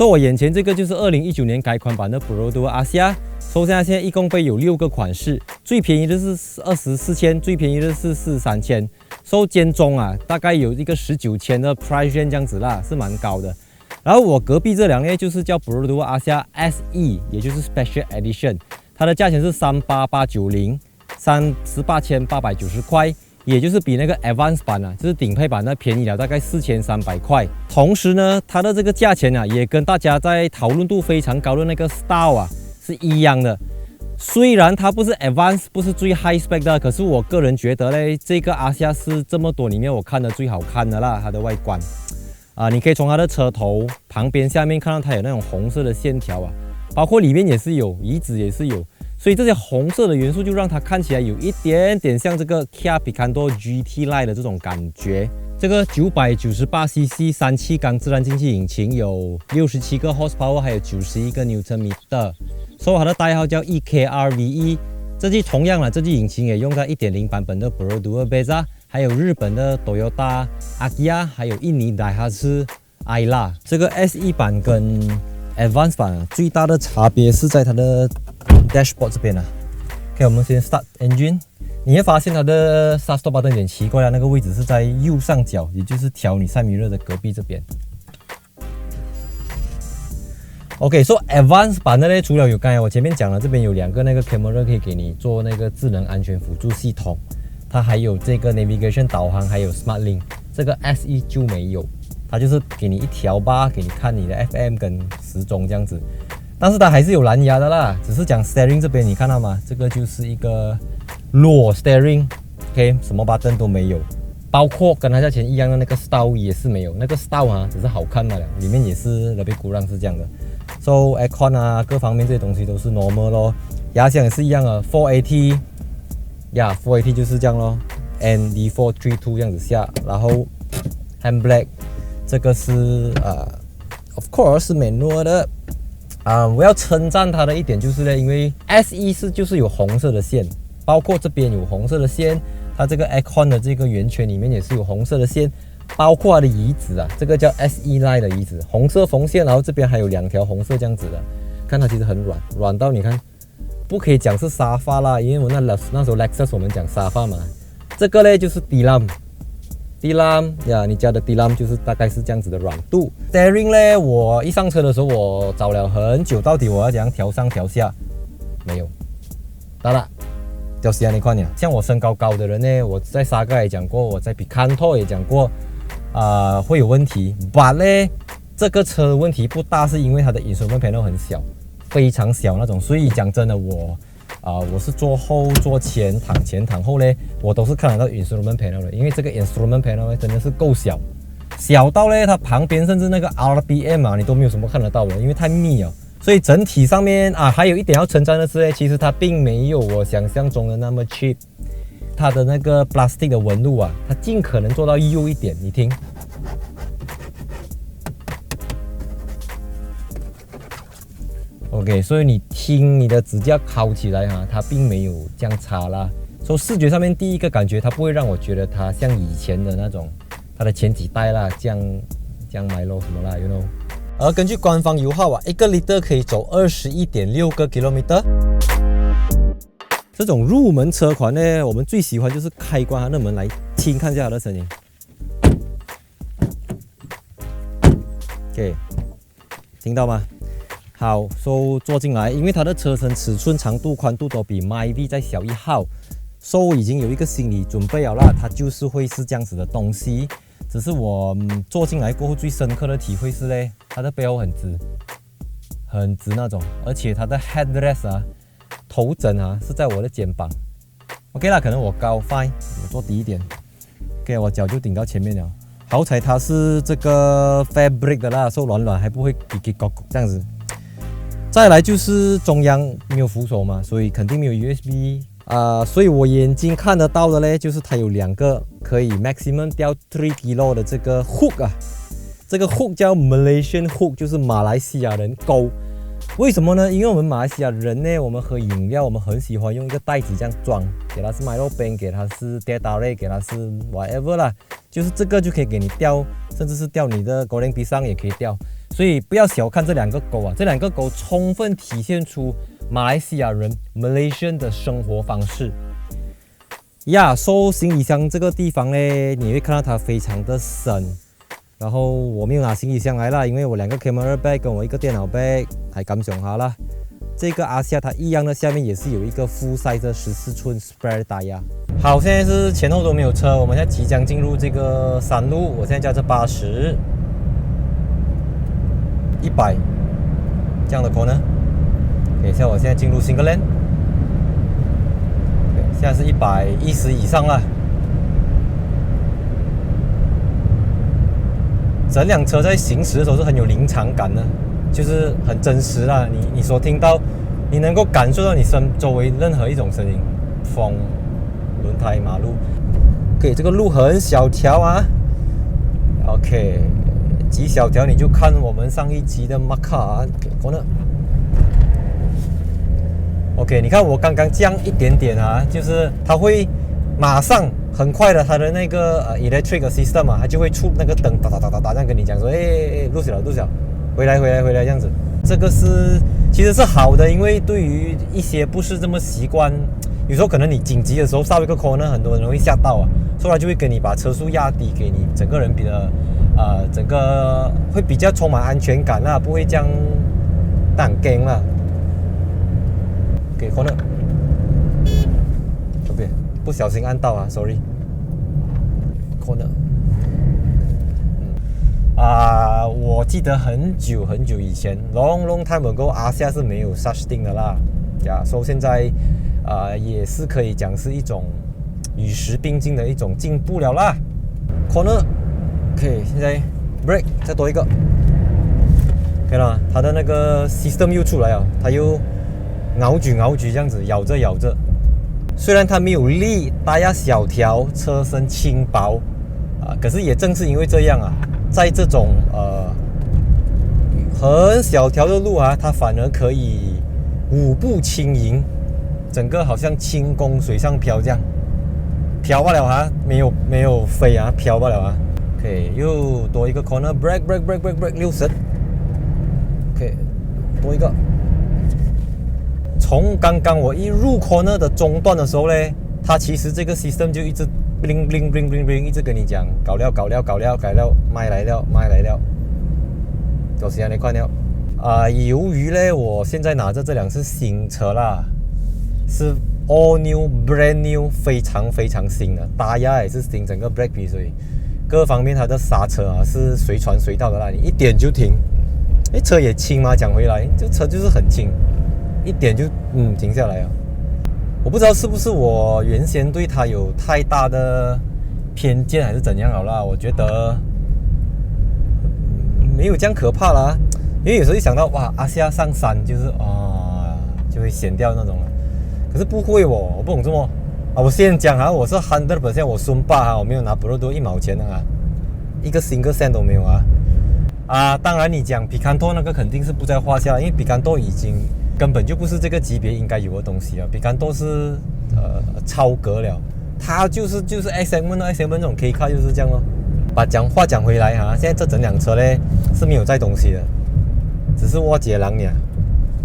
我眼前这个就是2019年改款版的 Pro Duo Asia。现在一共备有6个款式，最便宜的是24千，最便宜的是43千。间中啊，大概有一个19千的 price range 这样子啦，是蛮高的。然后我隔壁这两类就是叫 Pro Duo Asia SE， 也就是 Special Edition， 它的价钱是38890，18,890块。也就是比那个 Advanced 版啊，就是顶配版呢便宜了大概4300块。同时呢，它的这个价钱啊，也跟大家在讨论度非常高的那个 Style 啊是一样的。虽然它不是 Advanced， 不是最 High Spec 的，可是我个人觉得嘞，这个阿夏是这么多里面我看的最好看的啦，它的外观你可以从它的车头旁边下面看到它有那种红色的线条啊，包括里面也是有，椅子也是有。所以这些红色的元素就让它看起来有一点点像这个 Kia Picanto GT Line 的这种感觉。这个 998cc 3气缸自然进气引擎有67个 horsepower， 还有91个 Nm。所以它的代号叫 EKRVE。这具同样了，这具引擎也用在 1.0 版本的 Pro Duo Beza， 还有日本的 Toyota Agya， 还有印尼 Daihatsu Ayla。这个 SE 版跟 Advanced 版最大的差别是在它的 dashboard 这边OK， 我们先 start engine， 你会发现它的 start stop button 有点奇怪那个位置是在右上角，也就是调你side mirror的隔壁这边。OK， Advanced 版的呢，除了有刚才我前面讲了，这边有2个那个 camera 可以给你做那个智能安全辅助系统，它还有这个 navigation 导航，还有 Smart Link， 这个 SE 就没有。它就是给你一条吧，给你看你的 FM 跟时钟这样子，但是它还是有蓝牙的啦。只是讲 steering 这边你看到吗？这个就是一个裸 steering，OK， 什么 button 都没有，包括跟它价钱一样的那个 style 也是没有。那个 style 只是好看罢了，里面也是lebih kurang是这样的。aircon 各方面这些东西都是 normal 咯。压箱也是一样的 ，480， 480就是这样咯 ，ND432 这样子下，然后 handbrake。这个是of course 是 manual 的我要称赞它的一点就是呢，因为 SE 就是有红色的线，包括这边有红色的线，它这个 aircon 的这个圆圈里面也是有红色的线，包括它的椅子这个叫 SE Line 的椅子，红色缝线，然后这边还有2条红色这样子的，看它其实很软到你看，不可以讲是沙发啦，因为我那时候 Lexus 我们讲沙发嘛，这个呢就是 Dilam 呀，你家的 Dilam 就是大概是这样子的软度。Steering 呢，我一上车的时候我找了很久，到底我要怎样调上调下？没有，当然，调下那块呢。像我身高高的人呢，我在沙盖也讲过，我在 Picanto 也讲过，会有问题。But 呢，这个车问题不大，是因为它的 instrument panel 很小，非常小那种。所以讲真的，我是坐后、坐前、躺前、躺后呢，我都是看得到 instrument panel 的，因为这个 instrument panel 呢真的是够小，小到呢它旁边甚至那个 RPM 你都没有什么看得到的，因为太密了。所以整体上面还有一点要称赞的是呢，其实它并没有我想象中的那么 cheap， 它的那个 plastic 的纹路它尽可能做到幼一点，你听。OK， 所以你听你的指甲烤起来它并没有这样差啦。所以视觉上面第一个感觉，它不会让我觉得它像以前的那种，它的前几代啦，这样买咯什么啦 ，you know。而根据官方油耗1个 liter 可以走21.6个 km。这种入门车款呢，我们最喜欢就是开关它的门来听看一下它的声音。OK， 听到吗？好，坐进来，因为它的车身尺寸、长度、宽度都比 Myvi 再小1号，已经有一个心理准备了啦，它就是会是这样子的东西。只是我坐进来过后最深刻的体会是嘞，它的背后很直那种，而且它的 headrest 头枕是在我的肩膀。OK 啦，可能我高 fine， 我坐低一点 ，OK 我脚就顶到前面了。好彩它是这个 fabric 的啦，软还不会这样子。再来就是中央没有扶手嘛，所以肯定没有 USB 所以我眼睛看得到的呢，就是它有2个可以 maximum 吊3 kg 的这个 hook 这个 hook 叫 Malaysian hook， 就是马来西亚人钩。为什么呢？因为我们马来西亚人呢，我们喝饮料，我们很喜欢用一个袋子这样装，给它是 Milo Pen， 给它是 teh tarik， 给它是 whatever 啦，就是这个就可以给你吊，甚至是吊你的goreng pisang 也可以吊。所以不要小看这两个沟啊，这两个沟充分体现出马来西亚人 Malaysian 的生活方式。呀，收行李箱这个地方呢，你会看到它非常的深。然后我没有拿行李箱来啦，因为我2个 camera bag 跟我1个电脑 bag 还敢想下啦。这个阿夏它一样的，下面也是有一个 full size 的14寸 spare tire。好，现在是前后都没有车，我们现在即将进入这个山路。我现在驾着80、100这样的 corner。OK， 像我现在进入 single lane， 现在是110以上了。整辆车在行驶的时候是很有临场感的。就是很真实啦，你所听到，你能够感受到你周围任何一种声音，风、轮胎、马路。OK， 这个路很小条啊。OK， 极小条你就看我们上一集的马卡过呢。OK， 你看我刚刚降一点点啊，就是它会马上很快的，它的那个electric system 啊，它就会出那个灯哒哒哒哒哒，这样跟你讲说，录小录小。回来这样子，这个是其实是好的，因为对于一些不是这么习惯，有时候可能你紧急的时候稍一个 corner， 很多人会吓到啊，所以他就会给你把车速压低，给你整个人比较整个会比较充满安全感啦，不会这样当惊啦。给 corner， OK， 不小心按到啊 ，sorry。corner。我记得很久以前 long time ago， 阿夏是没有 such thing 的啦，所以现在也是可以讲是一种与时并进的一种进步了啦。corner， OK， 现在 brake 再多一个，看到吗？它的那个 system 又出来了，它又咬举这样子，咬着。虽然它没有力，大压小条，车身轻薄可是也正是因为这样啊。在这种很小条的路啊，它反而可以舞步轻盈，整个好像轻功水上漂这样，飘不了啊，没有飞啊，飘不了啊。OK， 又多一个 corner brake 60。OK， 多一个。从刚刚我一入 corner 的中段的时候呢，它其实这个 system 就一直。bling， 一直跟你讲搞料，卖来了，就是这样的款了。由于呢，我现在拿着这辆是新车啦，是 all new brand new， 非常新的，打压也是新，整个 brake piece， 所以各方面它的刹车啊是随传随到的啦，你一点就停。车也轻嘛，讲回来，这车就是很轻，一点就停下来了。我不知道是不是我原先对它有太大的偏见还是怎样好啦，我觉得没有这样可怕啦，因为有时候一想到哇阿夏上山就是就会显掉那种了，可是不会我不懂这么我先讲我是 100% 我孙爸我没有拿 Pro 多1毛钱的一个 single cent 都没有当然你讲 Picanto 那个肯定是不在话下，因为 Picanto 已经根本就不是这个级别应该有的东西Picanto 是超格了，它就是 XM 这种 K car 就是这样咯。把话讲回来现在这整辆车呢是没有载东西的，只是挖解囊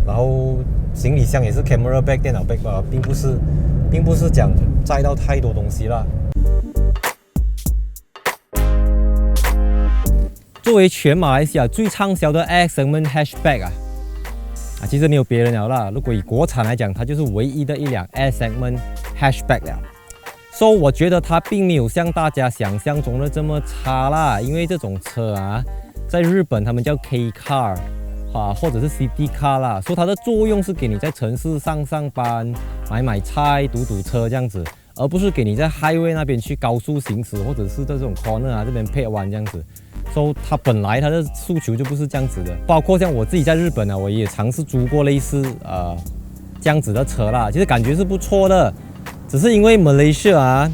然后行李箱也是 camera bag 电脑 bag 吧，并不是讲载到太多东西啦。作为全马来西亚最畅销的 XM hatchback其实没有别人了啦。如果以国产来讲，它就是唯一的一辆 S-segment hatchback 了。所以我觉得它并没有像大家想象中的这么差啦。因为这种车在日本他们叫 K car 或者是 City car 啦。所以它的作用是给你在城市上班、买菜、堵车这样子，而不是给你在 highway 那边去高速行驶，或者是这种 corner 这边配弯这样子。所以它本来它的诉求就不是这样子的，包括像我自己在日本我也尝试租过类似这样子的车啦，其实感觉是不错的，只是因为 Malaysia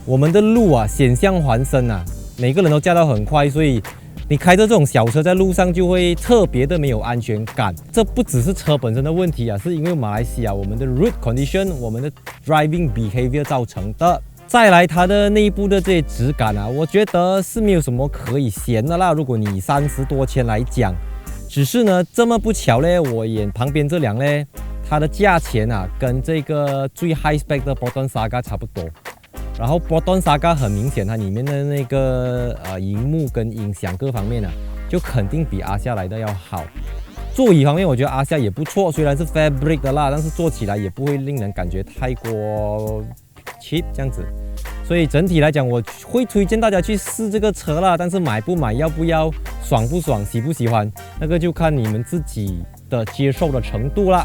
我们的路险象环生每个人都驾到很快，所以你开着这种小车在路上就会特别的没有安全感。这不只是车本身的问题是因为马来西亚我们的 road condition， 我们的 driving behavior 造成的。再来它的内部的这些质感我觉得是没有什么可以嫌的啦。如果你30多千来讲，一个 single 的 hatchback 它的内部的这些质感我觉得是没有什么可以嫌的啦。再来它的内部的这些质感我觉得是没有什么可以嫌的啦。如果你30多千来讲，一个 single 的 hatchback 它的内部的这些质感我觉得是没有什么可以嫌的啦。如果你30多千来讲，只是呢，这么不巧嘞，我眼旁边这辆嘞，它的价钱啊，跟这个最 high spec 的 Proton Saga 差不多。然后 Proton Saga 很明显，它里面的那个荧幕跟音响各方面啊，就肯定比阿夏来的要好。座椅方面，我觉得阿夏也不错，虽然是 fabric 的啦，但是坐起来也不会令人感觉太过 cheap 这样子。所以整体来讲，我会推荐大家去试这个车啦。但是买不买，要不要，爽不爽，喜不喜欢，那个就看你们自己的接受的程度啦。